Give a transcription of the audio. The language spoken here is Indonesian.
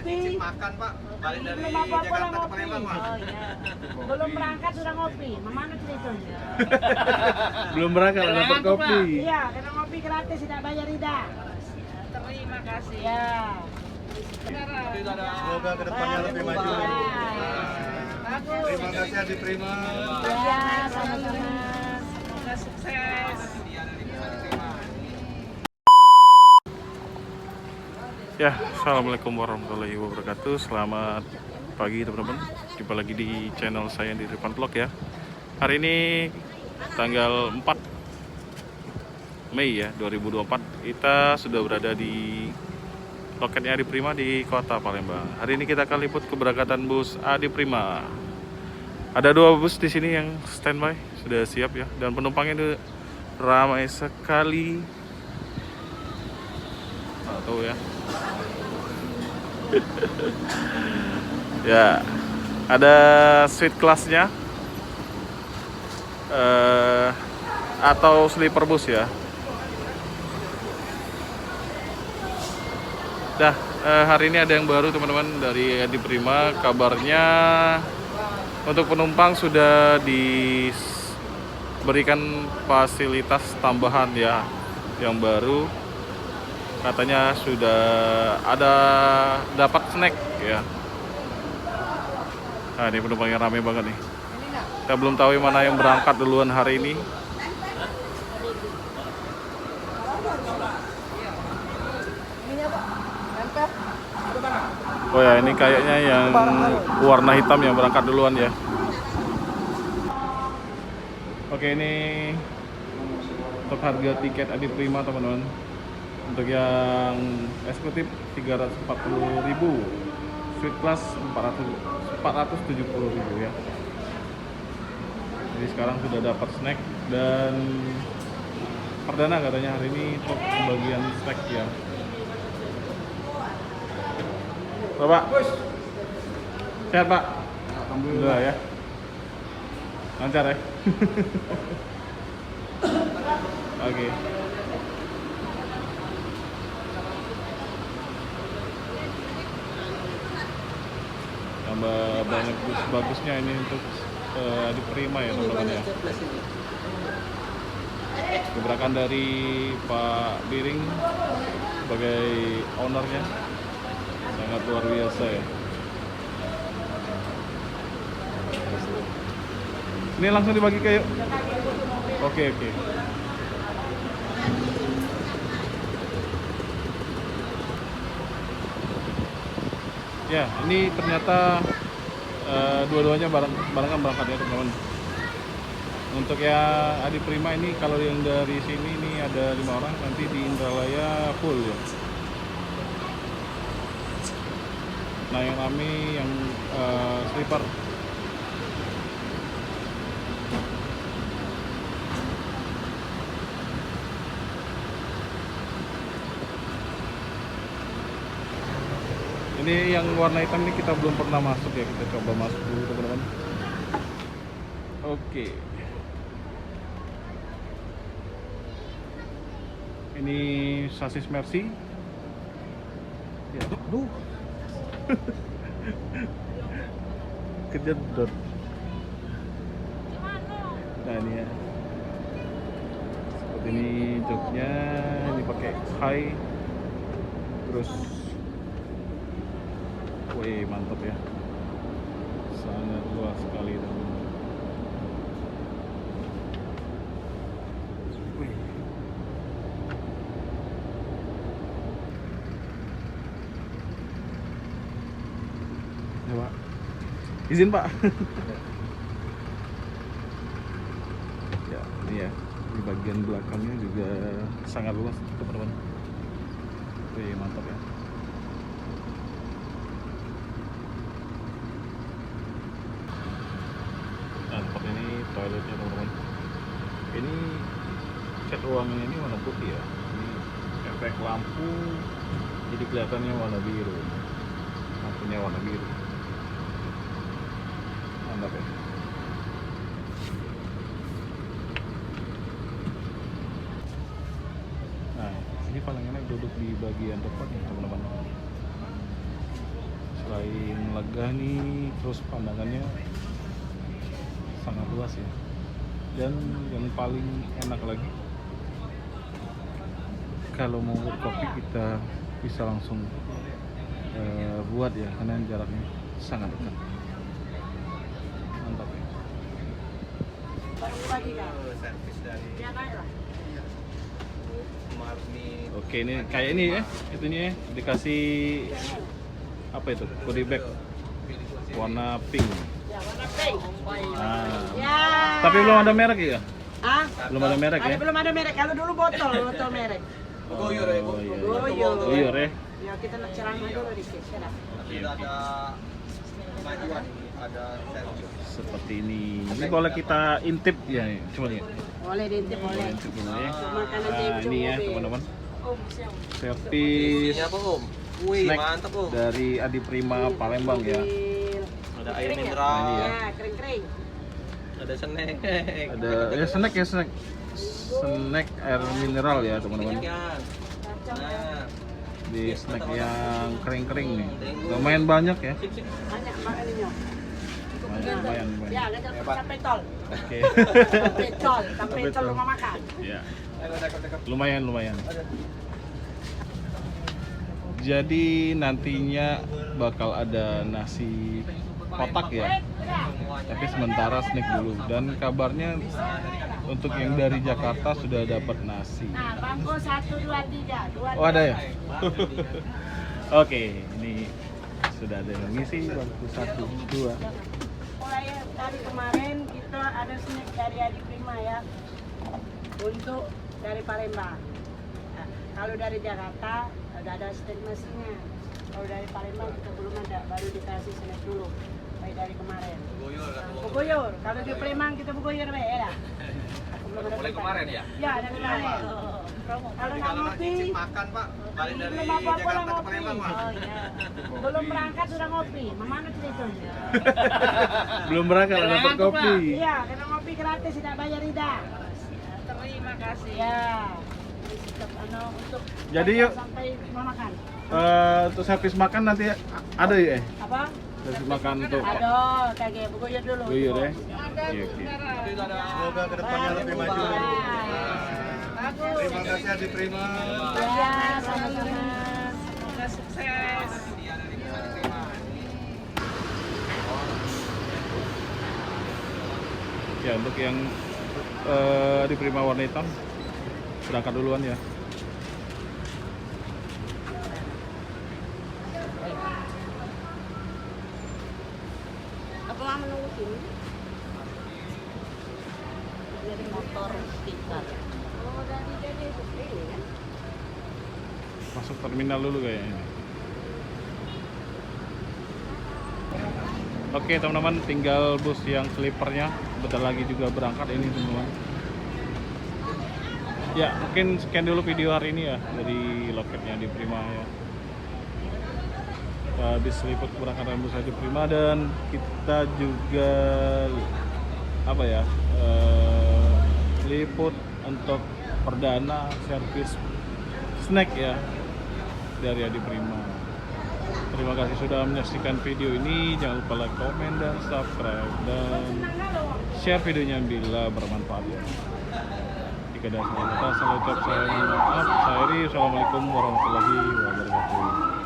Izin makan Pak, balik dari Belum apa-apa lah Jakarta ke ngopi. Palembang Pak. Oh iya. Belum berangkat sudah ngopi. Mana ceritanya? Belum berangkat udah dapat kopi. Iya, karena ngopi gratis tidak bayar Ida. Terima kasih. Ya. Semoga kedepannya lebih maju. Bagus. Terima kasih Adi Prima. Ya, sama-sama. Semoga sukses. Ya, assalamualaikum warahmatullahi wabarakatuh. Selamat pagi teman-teman. Jumpa lagi di channel saya di Rifan Vlog ya. Hari ini tanggal 4 Mei ya 2024. Kita sudah berada di loketnya Adi Prima di Kota Palembang. Hari ini kita akan liput keberangkatan bus Adi Prima. Ada 2 bus di sini yang standby sudah siap ya, dan penumpangnya itu ramai sekali. Nggak tahu ya. Ya, ada suite kelasnya atau sleeper bus ya. Hari ini ada yang baru teman-teman dari Adi Prima. Kabarnya untuk penumpang sudah diberikan fasilitas tambahan ya, yang baru. Katanya sudah ada dapat snack ya. Nah, ini penumpangnya rame banget nih. Kita belum tahu mana yang berangkat duluan hari ini. Oh ya, ini kayaknya yang warna hitam yang berangkat duluan ya. Oke, ini untuk harga tiket Adi Prima teman-teman. Untuk yang eksekutif 340.000, suite class 470.000 ya. Jadi sekarang sudah dapat snack, dan perdana katanya hari ini untuk pembagian snack ya. Bapak, sehat Pak? Alhamdulillah ya. Lancar ya. Oke. Tambah banyak bus bagusnya ini untuk Adi Prima ya teman-teman ya. Gebrakan dari Pak Biring sebagai ownernya sangat luar biasa ya. Ini langsung dibagi ke yuk. Oke. Ya, ini ternyata dua-duanya barengan berangkat ya teman-teman. Untuk yang Adi Prima ini, kalau yang dari sini ini ada 5 orang, nanti di Indralaya full ya. Nah, yang rame yang sleeper. Ini yang warna hitam ini kita belum pernah masuk ya, kita coba masuk dulu teman-teman. Oke. Ini sasis Mercy. Ya, aduh. Kejedot. Nah, ini ya. Seperti ini joknya, ini pakai high. Terus wih, mantap ya, sangat luas sekali teman-teman. Wih. Ya Pak, izin Pak. Ya, ini ya, di bagian belakangnya juga sangat luas teman-teman. Wih, mantap ya. Nah, tempat ini toiletnya teman-teman. Ini cat ruangannya ini warna putih ya. Ini efek lampu jadi kelihatannya warna biru. Lampunya warna biru. Mantap ya. Nah, ini paling enak duduk di bagian depan nih teman-teman. selain lega nih, terus pandangannya sangat luas ya. Dan yang paling enak lagi, kalau mau buat kopi kita bisa langsung buat ya, karena jaraknya sangat dekat. Mantap ya. Servis dari Marmi. Oke, ini kayak ini ya, itunya ya, dikasih apa itu, goodie bag warna pink. Ya, warna pink. Nah, Ya. tapi belum ada merek ya? Ah? Belum ada merek ya? Belum ada merek. Kalau dulu botol merek. Goyor ya, Bu. iya. Goyor. Goyor ya. Ya, kita nak ceramah dulu dikit. Ya. Tapi ada kemajuan, ada servis. Seperti ini. Ini boleh kita intip ya, coba lihat. Boleh diintip, boleh. Intip dulu ya. Makanan Nah, ini ya teman-teman. Servis Ini apa, Om? Wih, snack mantap, Om. dari Adi Prima Palembang ya. Ada air Kering ya? mineral. Ini ya. Ya, kering-kering. Ada snack. Ada ya snack ya, snack. Snack air mineral ya teman-teman. Ikan. Nah, Di snack yang kering-kering nih. Lumayan banyak ya. sip sip. Banyak makanannya. Lumayan. Ya, gajah sampai tol. Oke. Sampai tol rumah makan. Ya. Lumayan. Jadi nantinya bakal ada nasi kotak ya. Tapi sementara snack dulu. Dan kabarnya untuk yang dari Jakarta sudah dapat nasi. Nah, bangku 1, 2, 3. Oh ada ya? Oke, ini sudah ada yang ngisi bangku 1, 2. Mulai dari kemarin kita ada snack dari Adi Prima ya. Untuk dari Palembang. Nah, kalau dari Jakarta udah ada snack nasinya. Kalau dari Palembang kita belum ada, baru dikasih snack dulu. Baik dari kemarin. Bugoyor. Kalau di Palembang kita bugoyor be ya. Mulai kemarin ya? Ya, dari kemarin. Kalau nggak ngopi, Makan, Pak. Balik dari belum apa-apa lah Jakarta ke ngopi. Palembang, Pak. Oh, iya. Belum berangkat sudah ngopi. Mana ceritanya? Belum berangkat dapat kopi. Iya, karena ngopi gratis tidak bayar Rida. Terima kasih ya. Untuk Jadi yuk. sampai mau makan. Untuk servis makan nanti ada ya? Apa? Servis makan untuk Aduh, kayak bugoyor dulu. Goyor ya? Ada. Iya, oke. Semoga kedepannya lebih maju. Bagus. Terima kasih Adi Prima. Ya, sama-sama. Semoga sukses. Ya, untuk yang di Prima warna hitam berangkat duluan ya. Apa mau menunggu sini? Dari motor stiker. Oh, dari ini kan? Masuk terminal dulu kayaknya. Oke teman-teman, tinggal bus yang sleepernya bentar lagi juga berangkat ini teman-teman. Ya mungkin sekian dulu video hari ini ya dari loketnya di Prima ya. Kita habis liput keberangkatan bus di Prima dan kita juga apa ya liput untuk perdana servis snack ya dari Adi Prima. Terima kasih sudah menyaksikan video ini. Jangan lupa like, komen, dan subscribe dan share videonya bila bermanfaat ya. Jika ada salah kata, saya ucap saya mohon maaf. Saya Eri. Assalamualaikum warahmatullahi wabarakatuh.